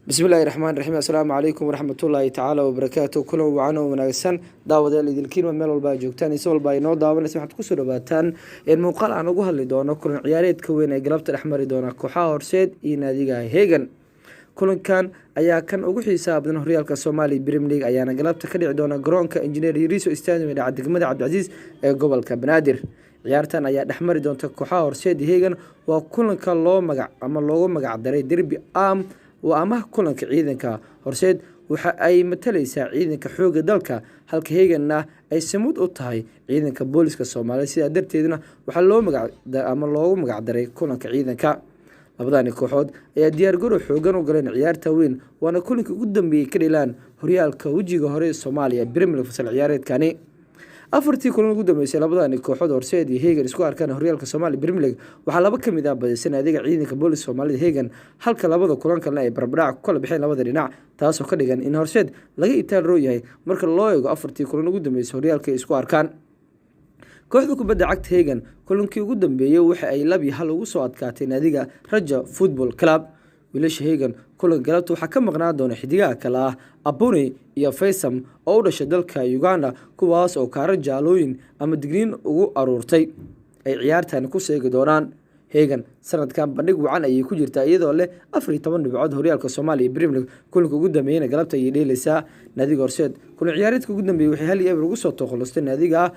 بسم الله الرحمن الرحيم السلام عليكم ورحمة الله تعالى وبركاته كل وعنا وناقصان دعوة الكلمة مال والبا جوجتان يسول باينو دعوة سمحت كسر باتان المقال عن وجه اللي دونا كل عيارات كوين قلبت الأحمر دونا كحار سيد ينادي هيجن كل كان أيا كان وجه حساب إنه ريال كصومالي بريمليج أيانا قلبت كدي عدونا جرون كإنجنير يريسو استاذ من عبد الجمد عبد العزيز قبل كبنادر ciyaartan ayaa dhexmari doonta kooxaha horseed Hegan waa kulanka loo magac daray derby ama kulanka ciidanka horseed waxa ay matalaysaa ciidanka xooga dalka halka Heganna ay samud u tahay ciidanka booliska Soomaaliya sida darteedna waxa loogu magac daray kulanka ciidanka labadani kooxood ayaa diyaar garow xoogan u galeen ciyaarta weyn waana kulanka ugu dambeeyay ka dhilaan horyaalka wajiga hore ee Soomaaliya Premier League fasal ciyaareedkani afartii kulan ugu dambeysay labadani kooxood horseed iyo Hegan isku arkaan horyaalka Soomaaliya Premier League waxa laba kamid ah badisay naadiga ciidanka booliska Soomaaliya Hegan halka labada kulan kale ay barbarac ku kala bixeen labada dhinac taas oo ka dhigan in horseed laga itaal roo yahay marka loo eego afartii kulan ugu dambeysay horyaalka isku arkaan kooxda kubadda cagta Hegan kulankii ugu dambeeyay waxa ay 2-1 ugu soo adkaatay naadiga Raja Football Club wiilasha Hegan kulan galabta waxa ka maqnaa doona xidigaha kala ah Abuni iyo Faisam oo u dhashay dalka Uganda kuwaas oo kaara jaalooyin ama digniin ugu aruurtay ay ciyaartan ku seegi doonaan Hegan sanadkan bandhig wacan ay ku jirtaa iyadoo leh 14 dhibcood horyaalka Soomaaliya Premier League kulanka ugu dambeeyay galabta ay dheelaysaa naadiga horseed kulan ciyaareedka ugu dambeeyay waxay hal iyo eber ugu soo toqolostay naadiga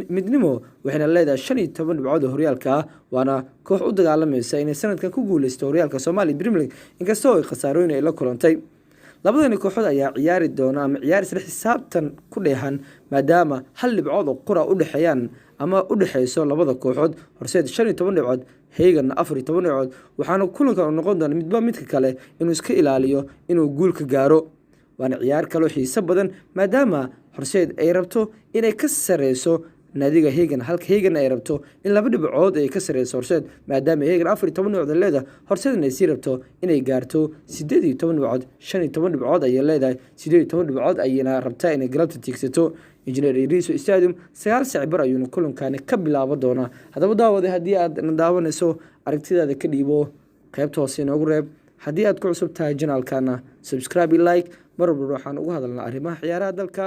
midnimo waxayna leedahay 15 dhibcood horyaalka waana koox u dagaalamaysa inay sanadkan ku guuleysto horyaalka Soomaaliya Premier League inkastoo ay khasaarooyin ay la kulantay labadani kooxood ayaa ciyaari doona ama ciyaar isla xisaabtan ku dheehan maadaama hal dhibcood oo qura u dhaxayaan ama u dhaxayso labada kooxood horseed 15 dhibcood Hegan 14 dhibcood waxaana kulanka noqon doona midka kale inuu iska ilaaliyo inuu guul ka gaaro waana ciyaar kale oo xiiso badan maadaama horseed ay rabto inay ka sareyso naadiga Hegan halka Hegan ay rabto in laba dhibcood ay ka sareyso horseed maadaama Hegan 14 dhibcood leedahay horseedna ay rabto inay gaarto 18 dhibcood 15 dhibcood ay leedahay 18 dhibcood ayna rabtaa inay galabta tigsato Engineer Iriso Stadium 9 saac bar ayuu kulankan ka bilaabo doona hadaba daawada hadii aad daawanayso aragtidaada ka dhiibo qaybta hoose inoogu reeb hadii aad ku cusub tahay channelkana subscribe like marwalba waxaan ugu hadalnaa arrimaha ciyaaraha dalka